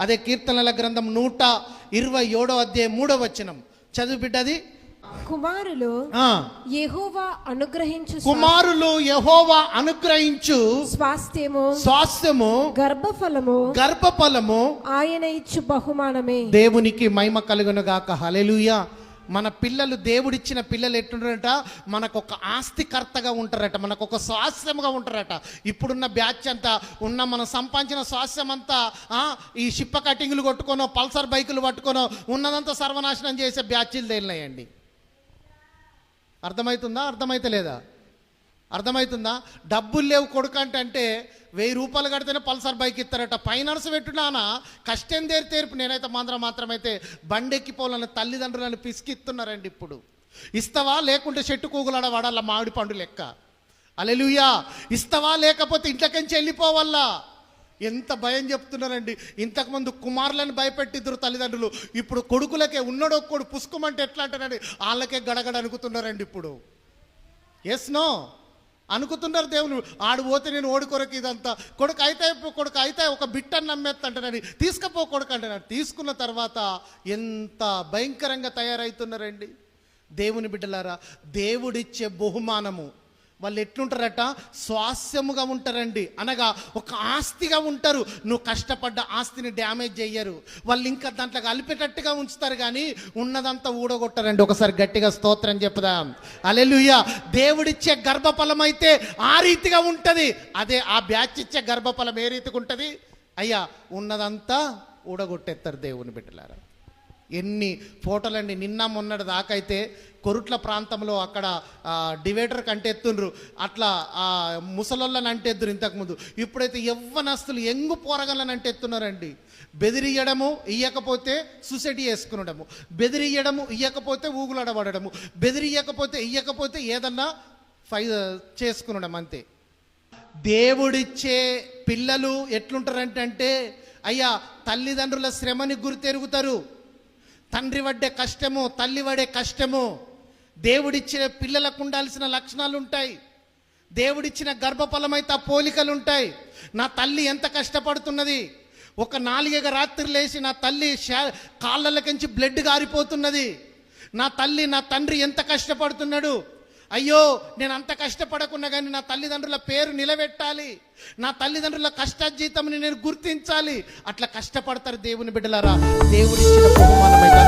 అదే కీర్తనల గ్రంథం 127వ అధ్యాయం 3వ వచనం చదువు బిడ్డది. కుమారులు యెహోవా అనుగ్రహించు స్వాస్థ్యము గర్భఫలము ఆయన ఇచ్చు బహుమానమే. దేవునికి మహిమ కలుగును గాక. హల్లెలూయా. మన పిల్లలు, దేవుడిచ్చిన పిల్లలు ఎట్లుంటారట, మనకు ఒక ఆస్తికర్తగా ఉంటారట, మనకు ఒక స్వాస్థ్యంగా ఉంటారట. ఇప్పుడున్న బ్యాచ్ అంతా మనం సంపాదించిన స్వాస్థ్యం అంతా ఈ షిప్ప కటింగ్లు కొట్టుకోనో పల్సర్ బైకులు పట్టుకోనో ఉన్నదంతా సర్వనాశనం చేసే బ్యాచ్లు తేలినాయండి. అర్థమవుతుందా? అర్థమవుతుందా? డబ్బులు లేవు కొడుకు అంటే 1000 రూపాయలు కడితేనే పల్సర్ బైక్ ఇస్తారట. ఫైనాన్స్ పెట్టున్నానా కష్టం తేర్పు. నేనైతే మాత్రమైతే బండెక్కిపోవాలని తల్లిదండ్రులను పిసికిస్తున్నారండి. ఇప్పుడు ఇస్తావా లేకుంటే చెట్టు కూగులాడ వాడాల మామిడి పండు లెక్క. హల్లెలూయా. ఇస్తావా లేకపోతే ఇంట్లోకించి వెళ్ళిపోవాలా. ఎంత భయం చెప్తున్నారండి. ఇంతకుముందు కుమారులను భయపెట్టిద్దరు తల్లిదండ్రులు, ఇప్పుడు కొడుకులకే ఉన్నడొక్కడు పుసుకుమంటే ఎట్లా అంటారండి, వాళ్ళకే గడగడ అనుకుతున్నారండి. ఇప్పుడు ఎస్ నో అనుకుతున్నారు. దేవుని ఆడు పోతే నేను ఓడికొరకు ఇదంతా కొడుకు అయితే ఒక బిట్టని నమ్మేస్తంటానని తీసుకపో కొడుకు అంటున్నాడు. తీసుకున్న తర్వాత ఎంత భయంకరంగా తయారవుతున్నారండి. దేవుని బిడ్డలారా, దేవుడిచ్చే బహుమానము వాళ్ళు ఎట్లుంటారట, స్వాస్థ్యముగా ఉంటారండి. అనగా ఒక ఆస్తిగా ఉంటారు. నువ్వు కష్టపడ్డ ఆస్తిని డ్యామేజ్ చెయ్యరు. వాళ్ళు ఇంకా దాంట్లో కలిపేటట్టుగా ఉంచుతారు, కానీ ఉన్నదంతా ఊడగొట్టారండి. ఒకసారి గట్టిగా స్తోత్రం చెప్పుదాం. హల్లెలూయా. దేవుడిచ్చే గర్భఫలం అయితే ఆ రీతిగా ఉంటుంది. అదే ఆ బ్యాచ్ ఇచ్చే గర్భఫలం ఏ రీతిగా ఉంటుంది? అయ్యా ఉన్నదంతా ఊడగొట్టేస్తారు. దేవుని బిడ్డలారా, ఎన్ని ఫోటోలండి. నిన్న మొన్నటి దాకైతే కొరుట్ల ప్రాంతంలో అక్కడ డివైడర్ కంటెత్తుండ్రు, అట్లా ముసలోళ్ళని అంటెత్తురు ఇంతకుముందు. ఇప్పుడైతే యవ్వనస్తులు ఎంగు పోరగలని అంటెత్తున్నారండి. బెదిరియడము, ఇయ్యకపోతే సూసైడ్ చేసుకునడము, బెదిరియడము, ఇయ్యకపోతే ఊగులాడబడము, ఇయ్యకపోతే ఏదన్నా చేసుకునడం, అంతే. దేవుడిచ్చే పిల్లలు ఎట్లుంటారంటే అయ్యా తల్లిదండ్రుల శ్రమని గుర్తెరుగుతారు. తండ్రి పడ్డే కష్టము, తల్లి పడే కష్టము. దేవుడిచ్చిన పిల్లలకు ఉండాల్సిన లక్షణాలు ఉంటాయి. దేవుడిచ్చిన గర్భఫలం అయితే ఆ పోలికలు ఉంటాయి. నా తల్లి ఎంత కష్టపడుతున్నది. ఒక 4 రాత్రి లేచి నా తల్లి కాళ్ళలకించి బ్లడ్ గారిపోతున్నది. నా తండ్రి ఎంత కష్టపడుతున్నాడు. అయ్యో నేను అంత కష్టపడకున్నా కానీ నా తల్లిదండ్రుల పేరు నిలబెట్టాలి, నా తల్లిదండ్రుల కష్టార్జితంని నేను గుర్తించాలి. అట్లా కష్టపడతారు దేవుని బిడ్డలారా. దేవుడిచ్చిన బహుమానం అయితే